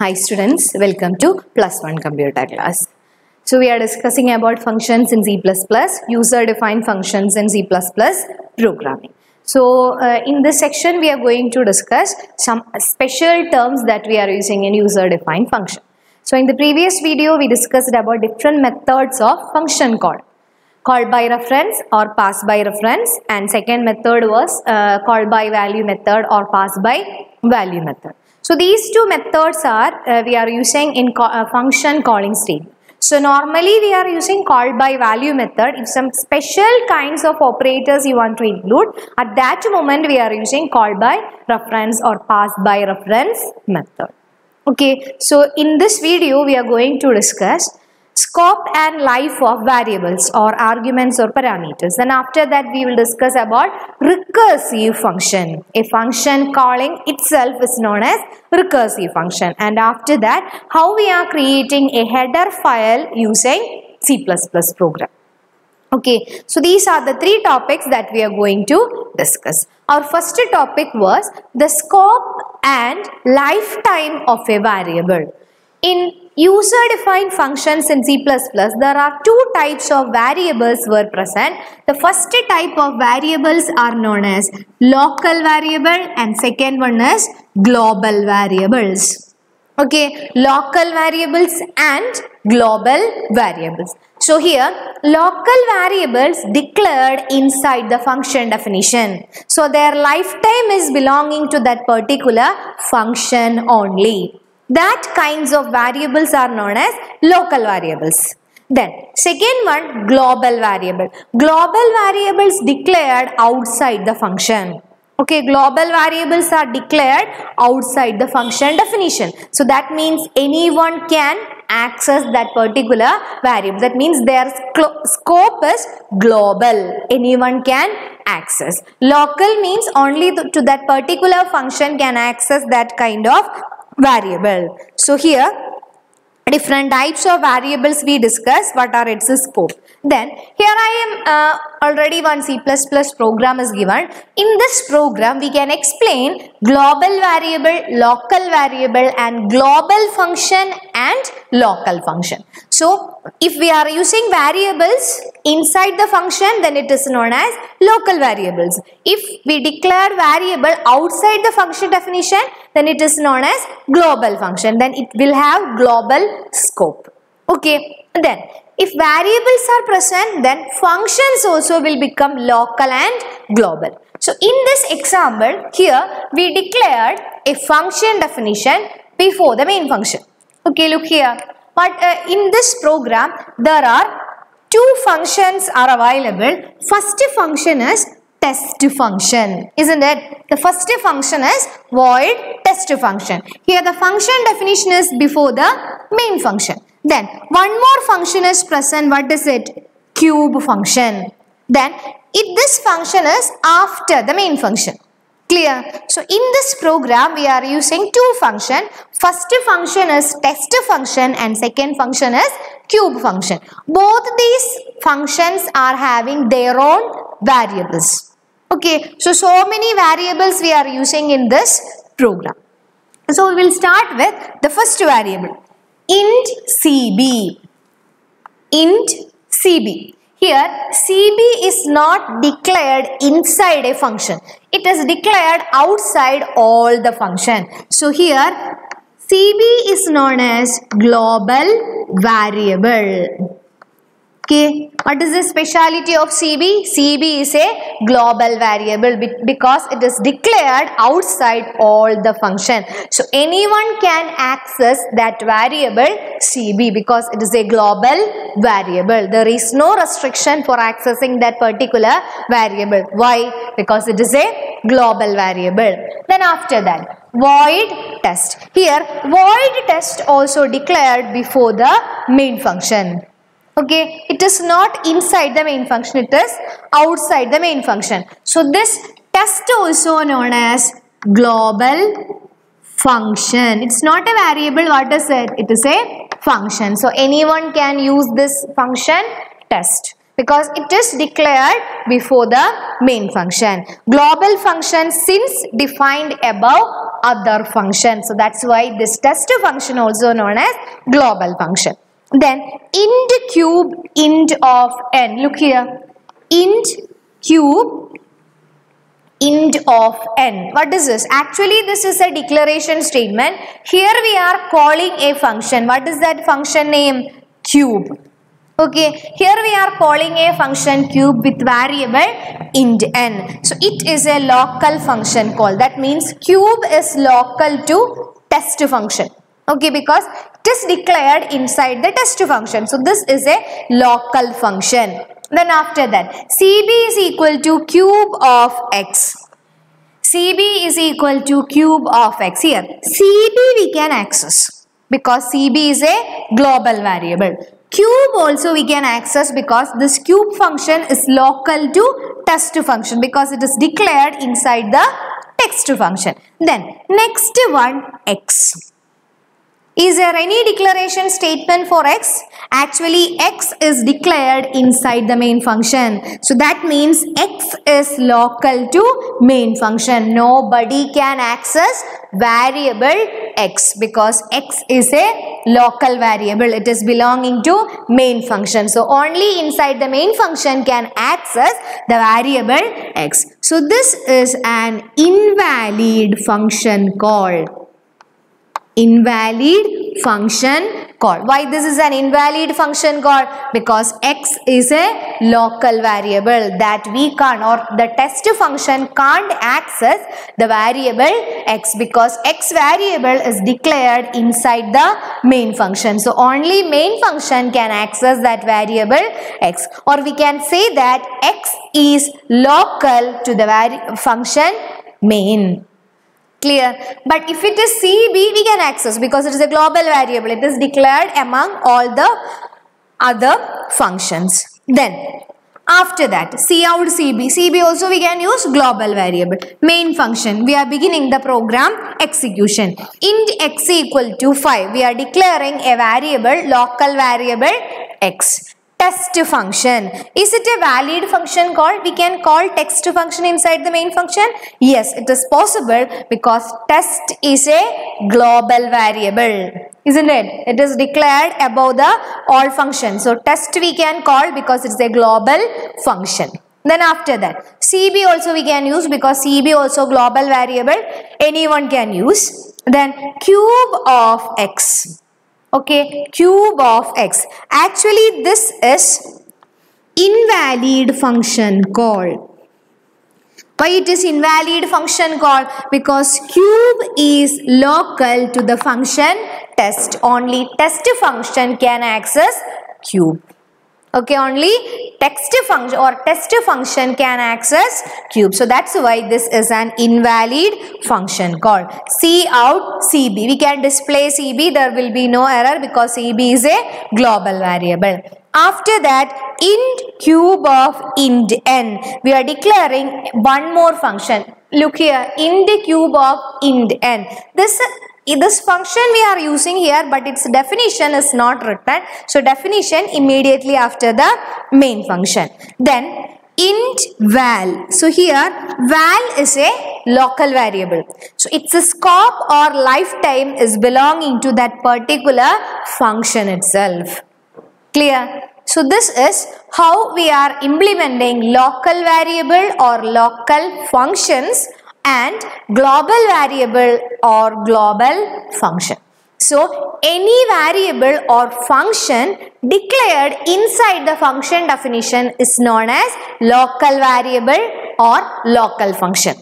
Hi students, welcome to Plus One Computer class. So we are discussing about functions in C++, user defined functions in C++ programming. So in this section we are going to discuss some special terms that we are using in user defined function. So in the previous video we discussed about different methods of function call by reference or pass by reference, and second method was call by value method or pass by value method. So these two methods are we are using in function calling statement. So normally we are using call by value method. If some special kinds of operators you want to include, at that moment we are using call by reference or pass by reference method. Okay, so in this video we are going to discuss scope and life of variables or arguments or parameters, and after that we will discuss about recursive function. A function calling itself is known as recursive function, and after that how we are creating a header file using C++ program. Okay, so these are the three topics that we are going to discuss. Our first topic was the scope and lifetime of a variable. In user-defined functions in C++, there are two types of variables were present. The first type of variables are known as local variable and second one is global variables. Okay, local variables and global variables. So here, local variables declared inside the function definition. So their lifetime is belonging to that particular function only. That kinds of variables are known as local variables. Then second one, global variable. Global variables declared outside the function. Okay, global variables are declared outside the function definition. So that means anyone can access that particular variable. That means their scope is global. Anyone can access. Local means only to that particular function can access that kind of variable. So here different types of variables we discuss, what are its scope. Then here I am already one C++ program is given. In this program we can explain global variable, local variable and global function and local function. So if we are using variables inside the function, then it is known as local variables. If we declare variable outside the function definition, then it is known as global function. Then it will have global scope. Okay, then if variables are present, then functions also will become local and global. So in this example, here we declared a function definition before the main function. Okay, look here. But in this program, there are two functions are available. First function is test function, isn't it? The first function is void test function. Here the function definition is before the main function. Then one more function is present. What is it? Cube function. Then this function is after the main function. Clear? So in this program we are using two functions. First function is test function and second function is cube function. Both these functions are having their own variables. Okay, so many variables we are using in this program. So we will start with the first variable, int CB. Int CB. Here CB is not declared inside a function. It is declared outside all the function. So here CB is known as global variable. Okay, what is the speciality of CB? CB is a global variable because it is declared outside all the function. So anyone can access that variable CB because it is a global variable. There is no restriction for accessing that particular variable. Why? Because it is a global variable. Then after that, void test. Here void test also declared before the main function. Okay, it is not inside the main function, it is outside the main function. So this test also known as global function. It's not a variable, what is it? It is a function. So anyone can use this function test because it is declared before the main function. Global function since defined above other function. So that's why this test function also known as global function. Then int cube int of n. Look here. Int cube int of n. What is this? Actually this is a declaration statement. Here we are calling a function. What is that function name? Cube. Okay, here we are calling a function cube with variable int n. So it is a local function call. That means cube is local to test function. Okay, because it is declared inside the test function. So this is a local function. Then after that, CB is equal to cube of x. CB is equal to cube of x. Here, CB we can access because CB is a global variable. Cube also we can access because this cube function is local to test function because it is declared inside the text function. Then next one, x. Is there any declaration statement for x? Actually, x is declared inside the main function. So that means x is local to main function. Nobody can access variable x because x is a local variable. It is belonging to main function. So only inside the main function can access the variable x. So this is an invalid function called. Invalid function call. Why this is an invalid function call? Because x is a local variable that we can't, or the test function can't access the variable x because x variable is declared inside the main function. So only main function can access that variable x, or we can say that x is local to the function main. Clear? But if it is CB, we can access because it is a global variable. It is declared among all the other functions. Then after that, Cout CB. CB also we can use global variable. Main function. We are beginning the program execution. Int x equal to 5. We are declaring a variable, local variable x. Test function. Is it a valid function call? We can call text function inside the main function. Yes, it is possible because test is a global variable. Isn't it? It is declared above the all functions. So test we can call because it's a global function. Then after that, CB also we can use because CB also global variable. Anyone can use. Then cube of x. Okay, cube of x. Actually, this is invalid function call. Why it is invalid function call? Because cube is local to the function test. Only test function can access cube. Okay, only text function or test function can access cube. So that's why this is an invalid function called Cout CB. We can display CB. There will be no error because CB is a global variable. After that, int cube of int n. We are declaring one more function. Look here, int cube of int n. This function we are using here, but its definition is not written. So definition immediately after the main function. Then int val. So here val is a local variable. So its scope or lifetime is belonging to that particular function itself. Clear? So this is how we are implementing local variable or local functions and global variable or global function. So any variable or function declared inside the function definition is known as local variable or local function.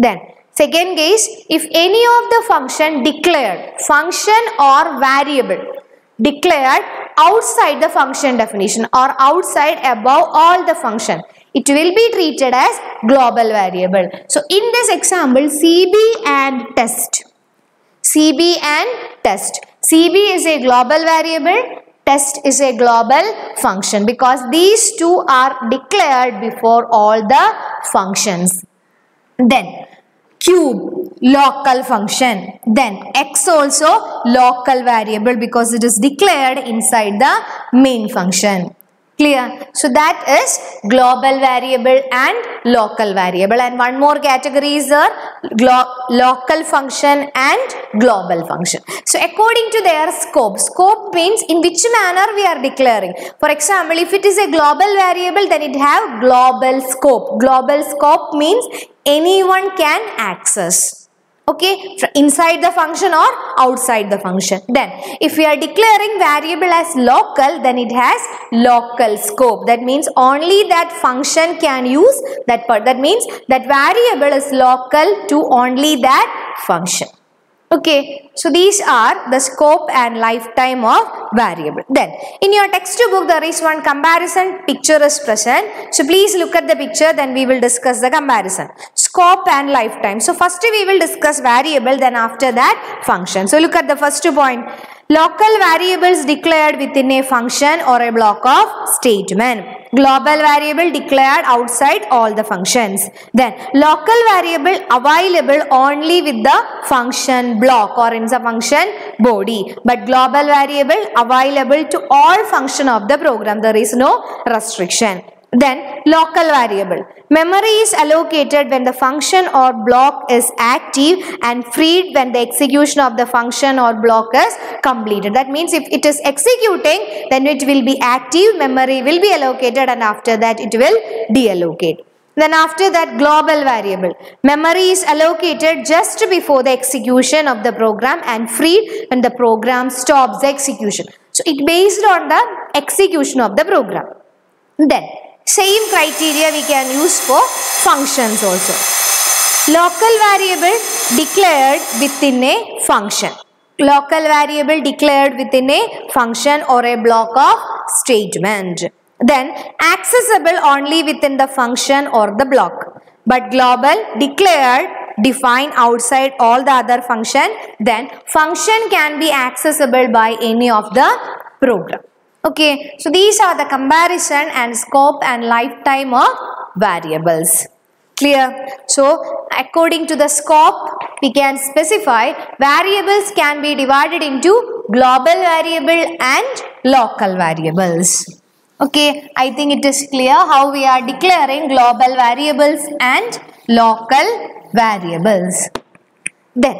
Then second case, if any of the function declared, function or variable declared outside the function definition or outside above all the function, it will be treated as global variable. So in this example, CB and test. CB and test. CB is a global variable, test is a global function because these two are declared before all the functions. Then cube, local function. Then x also local variable because it is declared inside the main function. Clear? So that is global variable and local variable, and one more category is the local function and global function. So according to their scope, scope means in which manner we are declaring. For example, if it is a global variable, then it have global scope. Global scope means anyone can access. Okay, inside the function or outside the function. Then if we are declaring variable as local, then it has local scope. That means only that function can use that part. That means that variable is local to only that function. Okay, so these are the scope and lifetime of variable. Then in your textbook there is one comparison picture is present. So please look at the picture, then we will discuss the comparison. Scope and lifetime. So first we will discuss variable, then after that function. So look at the first point. Local variables declared within a function or a block of statement. Global variable declared outside all the functions. Then local variable available only with the function block or in the function body. But global variable available to all function of the program. There is no restriction. Then local variable. Memory is allocated when the function or block is active and freed when the execution of the function or block is completed. That means if it is executing, then it will be active, memory will be allocated, and after that it will deallocate. Then after that, global variable. Memory is allocated just before the execution of the program and freed when the program stops the execution. So it based on the execution of the program. Then same criteria we can use for functions also. Local variable declared within a function. Local variable declared within a function or a block of statement. Then accessible only within the function or the block. But global declared defined outside all the other function. Then function can be accessible by any of the program. Okay, so these are the comparison and scope and lifetime of variables. Clear? So according to the scope, we can specify variables can be divided into global variable and local variables. Okay, I think it is clear how we are declaring global variables and local variables. Then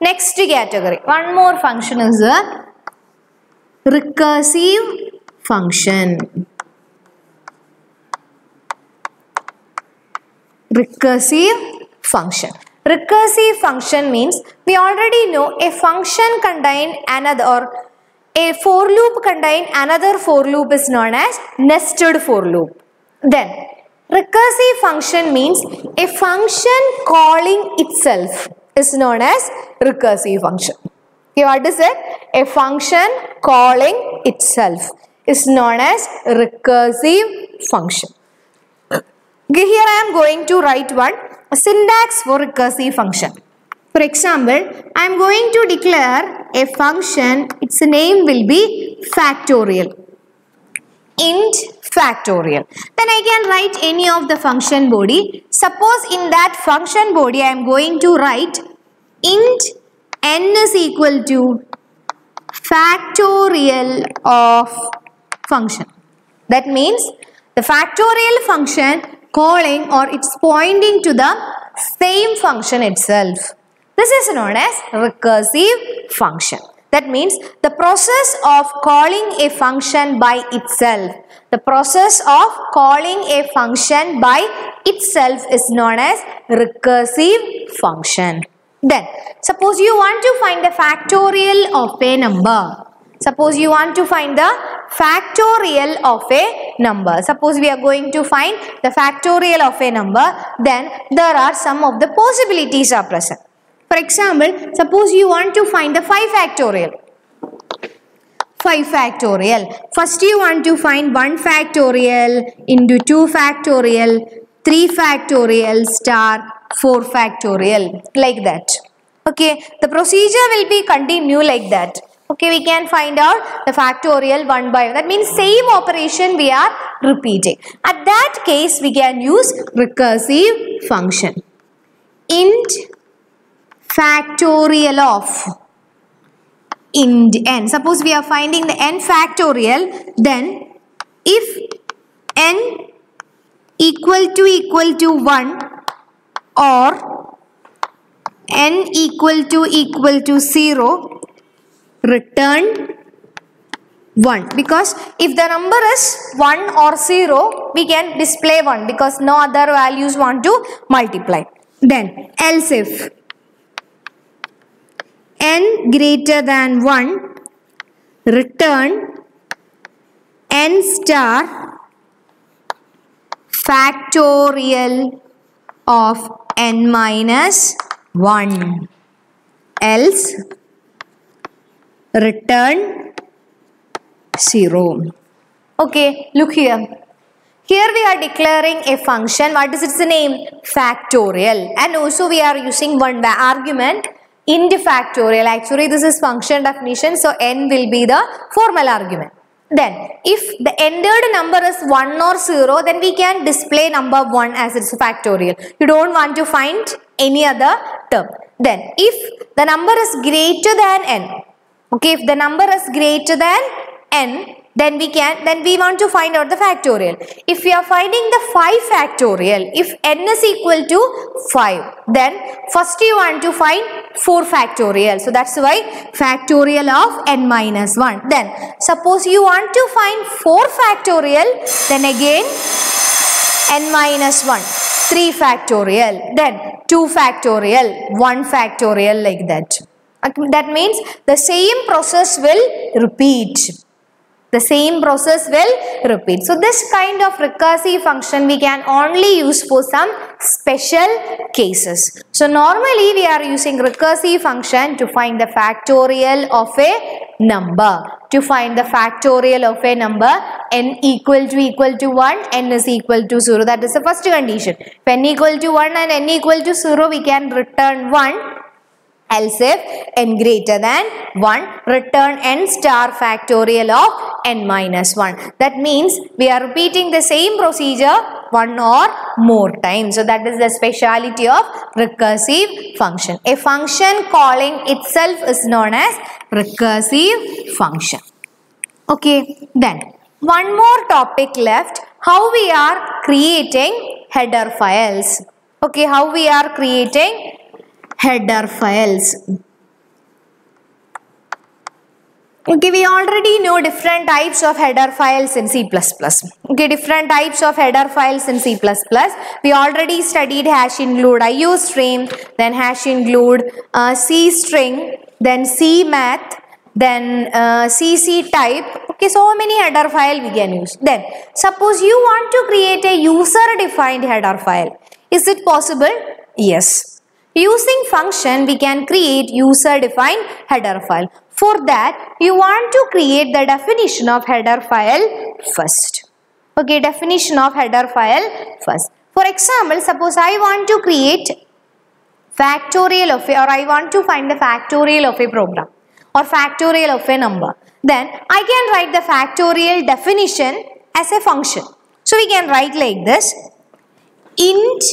next category, one more function is a recursive function. Recursive function. Recursive function means we already know a function contain another, or a for loop contain another for loop is known as nested for loop. Then recursive function means a function calling itself is known as recursive function. Okay, what is it? A function calling itself is known as recursive function. Okay, here I am going to write one syntax for recursive function. For example, I am going to declare a function, its name will be factorial. Int factorial. Then I can write any of the function body. Suppose in that function body I am going to write int n is equal to factorial of function. That means the factorial function calling or it's pointing to the same function itself. This is known as recursive function. That means the process of calling a function by itself. The process of calling a function by itself is known as recursive function. Then, suppose you want to find the factorial of a number. Suppose you want to find the factorial of a number. Suppose we are going to find the factorial of a number, then there are some of the possibilities are present. For example, suppose you want to find the 5 factorial. 5 factorial. First you want to find 1 factorial into 2 factorial, 3 factorial star 4 factorial, like that. Okay, the procedure will be continue like that. Okay, we can find out the factorial one by one. That means same operation we are repeating. At that case, we can use recursive function. Int factorial of int n. Suppose we are finding the n factorial, then if n equal to 1 or n equal to 0, return 1, because if the number is 1 or 0, we can display 1 because no other values want to multiply. Then else if n greater than 1, return n star factorial of n minus 1, else return 0. Okay, look here. Here we are declaring a function. What is its name? Factorial. And also we are using one argument, int factorial. Actually this is function definition, so n will be the formal argument. Then if the entered number is 1 or 0, then we can display number 1 as its factorial. You don't want to find any other term. Then if the number is greater than n, okay, if the number is greater than n, then we want to find out the factorial. If we are finding the 5 factorial, if n is equal to 5, then first you want to find 4 factorial. So that's why factorial of n minus 1. Then suppose you want to find 4 factorial, then again n minus 1, 3 factorial, then 2 factorial, 1 factorial, like that. That means the same process will repeat. The same process will repeat. So this kind of recursive function we can only use for some special cases. So normally we are using recursive function to find the factorial of a number. To find the factorial of a number, n equal to 1, n is equal to 0. That is the first condition. If n equal to 1 and n equal to 0, we can return 1. Else if n greater than 1, return n star factorial of n minus 1. That means we are repeating the same procedure one or more times. So that is the speciality of recursive function. A function calling itself is known as recursive function. Okay, then one more topic left, how we are creating header files. Okay, how we are creating header files. Okay, we already know different types of header files in C++. Okay, different types of header files in C++. We already studied hash include IOStream, then hash include C string, then C math, then CC type. Okay, so many header file we can use. Then suppose you want to create a user defined header file. Is it possible? Yes. Using function, we can create user-defined header file. For that, you want to create the definition of header file first. Okay, definition of header file first. For example, suppose I want to create factorial of a, or I want to find the factorial of a program or factorial of a number. Then I can write the factorial definition as a function. So we can write like this: int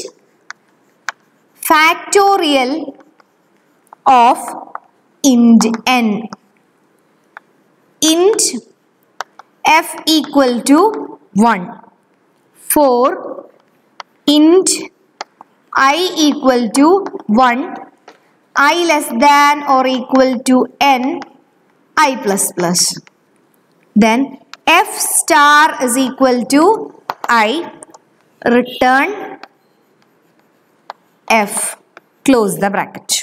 factorial of int n, int f equal to 1, for int I equal to 1, I less than or equal to n, I plus plus. Then f star is equal to I, return f, close the bracket.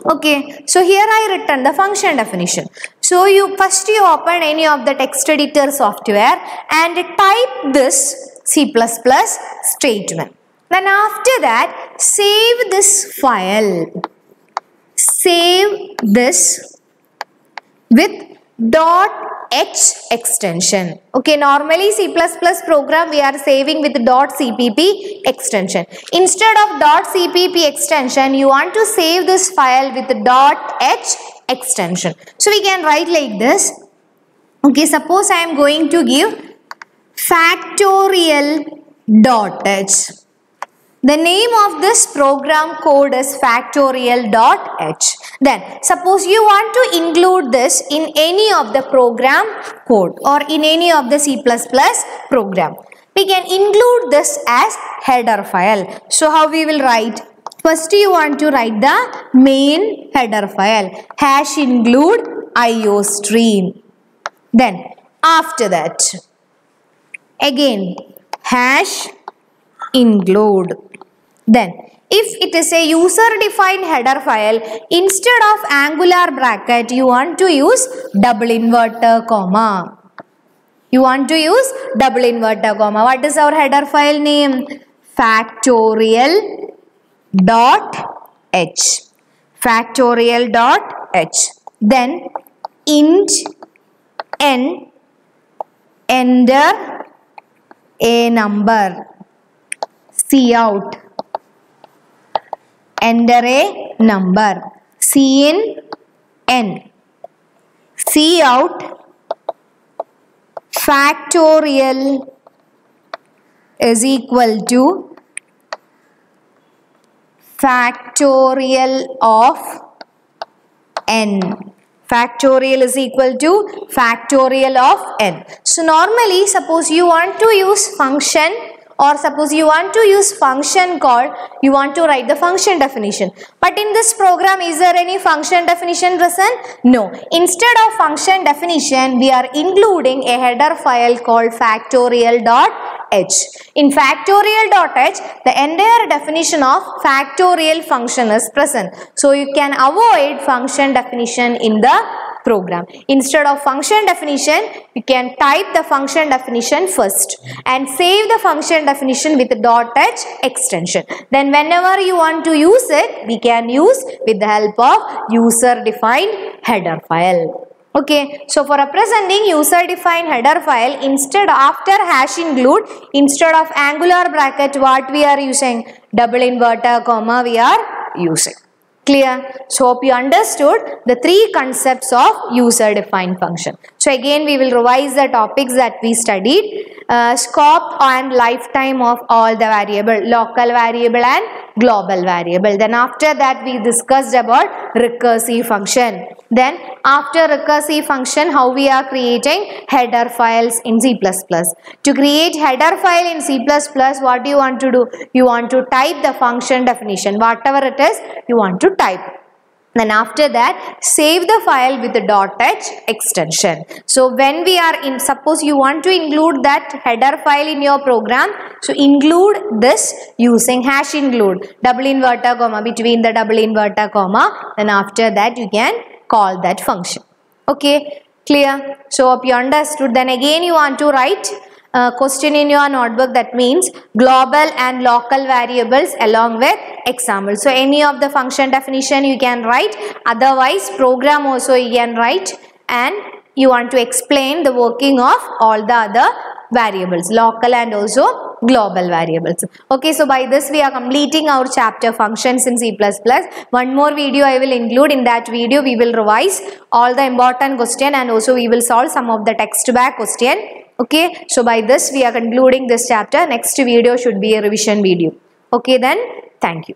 Okay, so here I return the function definition. So you first open any of the text editor software and type this C++ statement. Then after that, save this file. Save this with .h extension. Okay, normally C++ program we are saving with .cpp extension. Instead of .cpp extension, you want to save this file with .h extension. So we can write like this. Okay, suppose I am going to give factorial .h. The name of this program code is factorial.h. Then suppose you want to include this in any of the program code or in any of the C++ program. We can include this as header file. So how we will write? First you want to write the main header file hash include iostream. Then after that again hash include. Then if it is a user defined header file, instead of angular bracket you want to use double inverter comma. You want to use double inverter comma. What is our header file name? Factorial.h. Factorial.h. Then int n, enter a number. Cout, enter a number. Cin n. Cout factorial is equal to factorial of n. Factorial is equal to factorial of n. So normally suppose you want to use function or suppose you want to use function call, you want to write the function definition. But in this program, is there any function definition present? No. Instead of function definition, we are including a header file called factorial.h. In factorial.h, the entire definition of factorial function is present. So you can avoid function definition in the program. Instead of function definition, you can type the function definition first and save the function definition with .h extension. Then whenever you want to use it, we can use with the help of user defined header file. Okay, so for representing user defined header file, instead after hash include, instead of angular bracket, what we are using? Double inverter comma we are using. Clear? So hope you understood the three concepts of user defined function. So again we will revise the topics that we studied. Scope and lifetime of all the variable, local variable and global variable. Then after that we discussed about recursive function. Then after recursive function, how we are creating header files in C++. To create header file in C++, what do you want to do? You want to type the function definition, whatever it is you want to type. Then after that, save the file with the .h extension. So when we are in, suppose you want to include that header file in your program, so include this using hash include, double inverter comma, between the double inverter comma, then after that you can call that function. Okay, clear? So hope you understood. Then again you want to write question in your notebook, that means global and local variables along with example. So any of the function definition you can write, otherwise program also you can write, and you want to explain the working of all the other variables, local and also global variables. Okay, so by this we are completing our chapter functions in C++. One more video I will include. In that video we will revise all the important question and also we will solve some of the text back question. Okay, so by this we are concluding this chapter. Next video should be a revision video. Okay then, thank you.